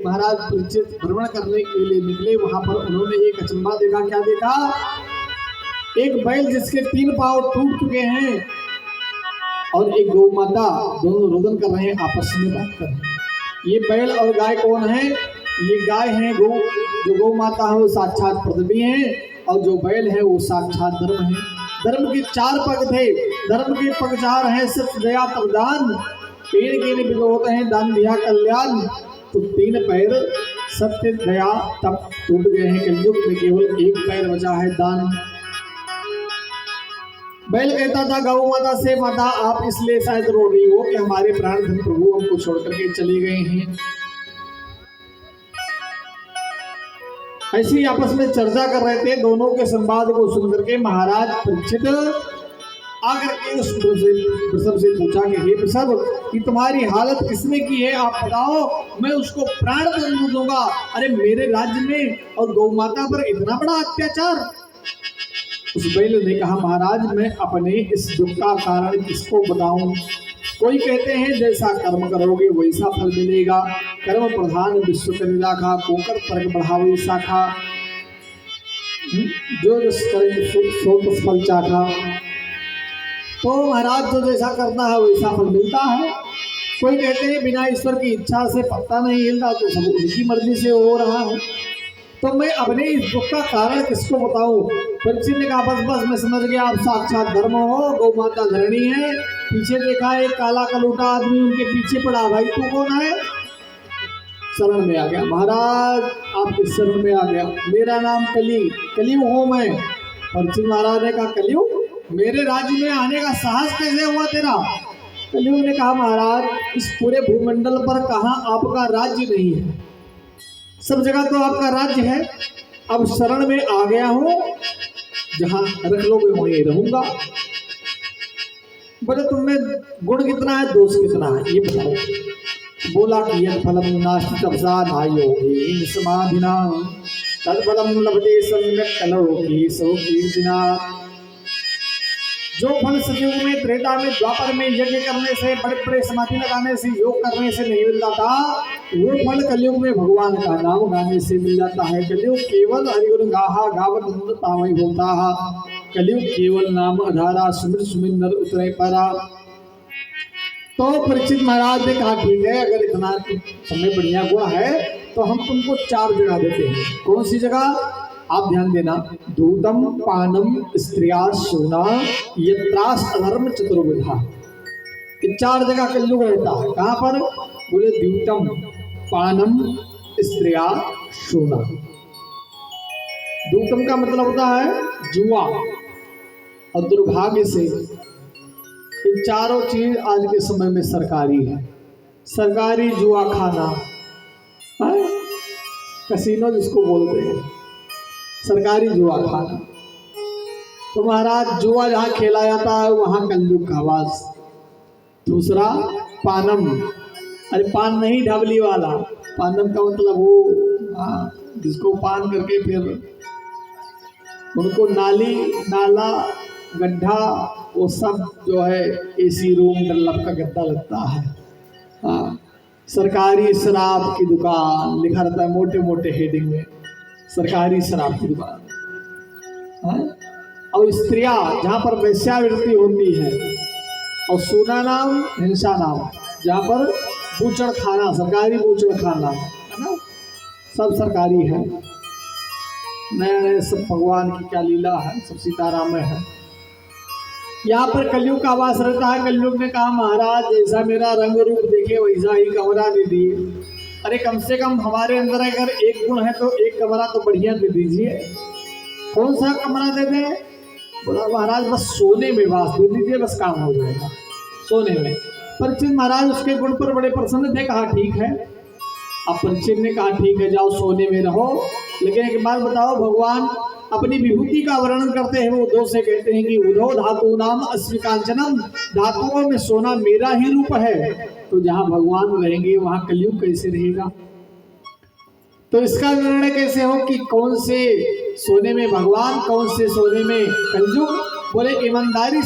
महाराज परीक्षित भ्रमण करने के लिए निकले। वहां पर उन्होंने एक अचंभा देखा। क्या देखा? एक बैल जिसके 3 पांव टूट चुके हैं और एक गौ माता, दोनों रोदन कर रहे हैं, आपस में बात कर रहे हैं। ये बैल और गाय कौन है? ये गाय है गौ, जो गौ माता है वो साक्षात पृथ्वी है, और जो बैल है वो साक्षात धर्म है। धर्म के 4 पग थे। धर्म के पग 4 हैं, सत्य दया तप दान। पेड़ के लिए होते हैं दान दिया कल्याण। तो 3 पैर सत्य दया तप टूट गए हैं। कलयुग में केवल एक पैर बचा है, दान। बैल कहता था गौ माता से, माता आप इसलिए शायद रो रही हो कि हमारे प्राण धन प्रभु हमको छोड़ करके चले गए हैं। ऐसे ही आपस में चर्चा कर रहे थे। दोनों के संवाद को सुनकर के महाराज परीक्षित आकर के उस वृषभ से पूछा कि हे वृषभ, कि तुम्हारी हालत किसने की है? आप बताओ, मैं उसको प्राण दंड दूंगा। अरे मेरे राज्य में और गौ माता पर इतना बड़ा अत्याचार। उस बैल ने कहा, महाराज मैं अपने इस दुख का कारण किसको बताऊं? कोई कहते हैं जैसा कर्म करोगे वैसा फल मिलेगा। कर्म प्रधान विश्व कर राखा, कोकर तर्क बढ़ावे शाखा। जो सो फल चाखा। तो महाराज जो जैसा करता है वैसा फल मिलता है। कोई कहते हैं बिना ईश्वर की इच्छा से पत्ता नहीं हिलता, तो सब उनकी मर्जी से हो रहा है। तो मैं अपने इस दुख का कारण किसको बताऊं? परीक्षित ने कहा, बस मैं समझ गया, आप साक्षात धर्म हो, गौ माता धरणी है। पीछे देखा एक काला कलूटा आदमी उनके पीछे पड़ा। भाई तू कौन है? शरण में आ गया। महाराज आपके शरण में आ गया। मेरा नाम कलियुग हूं मैं। परीक्षित महाराज ने कहा, कलियुग? मेरे राज्य में आने का साहस कैसे हुआ तेरा? कलियुग ने कहा, महाराज इस पूरे भूमंडल पर कहाँ आपका राज्य नहीं है? सब जगह तो आपका राज्य है। अब शरण में आ गया हूं, जहां रख लोगे वहीं रहूंगा। बोले तुमने गुण कितना है, दोष कितना है, ये बताओ। बोला कि यद फलम नास्ति तपसा नायोगेन समाधिना तद फलम लभते सम्यक कलौ केशव कीर्तिना। जो फल सतयुग में, त्रेता में, द्वापर में यज्ञ करने से, बड़े बड़े समाधि लगाने से, योग करने से नहीं मिलता था, वो फल कलयुग में भगवान का नाम गाने से मिल जाता है। कलयुग केवल हरिगुण गाहा गावत तामई बोलता। कलयुग केवल नाम आधारा, सुमिर सुमिर नर उतरे परा। तो परीक्षित महाराज ने कहा, ठीक है, अगर इतना तुम्हें बढ़िया गुण है तो हम तुमको 4 जगह देते हैं। कौन सी जगह? आप ध्यान देना। दूतम पानम स्त्रिया सोना यत्रास अधर्म चतुर्विधा। ये 4 जगह कलयुग रहता है। कहाँ पर? बोले द्यूतम पानम स्त्रिया सोना। दूतम का मतलब होता है जुआ, और दुर्भाग्य से इन चारों चीज आज के समय में सरकारी है। सरकारी जुआ खाना, कसीनो जिसको बोलते हैं, सरकारी जुआ खाना। तो महाराज जुआ जहाँ खेला जाता है वहाँ कलयुग का वास। दूसरा पानम, अरे पान नहीं ढबली वाला। पानम का मतलब वो जिसको पान करके फिर उनको नाली नाला गड्ढा वो सब जो है एसी रूम डल्लप का गद्दा लगता है। हाँ, सरकारी शराब की दुकान लिखा रहता है मोटे मोटे हेडिंग में, सरकारी शराब की दुकान। और स्त्रियां जहाँ पर वैश्यावृत्ति होती है, और सोना नाम हिंसा नाम, जहाँ पर बूचड़ खाना, सरकारी बूचड़ खाना है ना, सब सरकारी है। नया नया सब भगवान की क्या लीला है, सब सीताराम में है। यहाँ पर कलयुग का वास रहता है। कलयुग ने कहा, महाराज जैसा मेरा रंग रूप देखे वैसा ही कमरा दे दिए। अरे कम से कम हमारे अंदर अगर एक गुण है तो एक कमरा तो बढ़िया दे दीजिए। कौन सा कमरा दे दें? बोला महाराज बस सोने में वास दे दीजिए, बस काम हो जाएगा सोने में। परीक्षित महाराज उसके गुण पर बड़े प्रसन्न थे। कहा ठीक है। अब परीक्षित ने कहा ठीक है, जाओ सोने में रहो। लेकिन एक बात बताओ, भगवान अपनी विभूति का वर्णन करते हैं वो 2 से कहते हैं कि उधो धातु नाम अस्विकांचनम, धातुओं में सोना मेरा ही रूप है। तो जहां भगवान रहेंगे वहां कलयुग कैसे रहेगा? तो इसका निर्णय कैसे हो कि कौन से सोने में भगवान, कौन से सोने में कलयुग? बोले ईमानदारी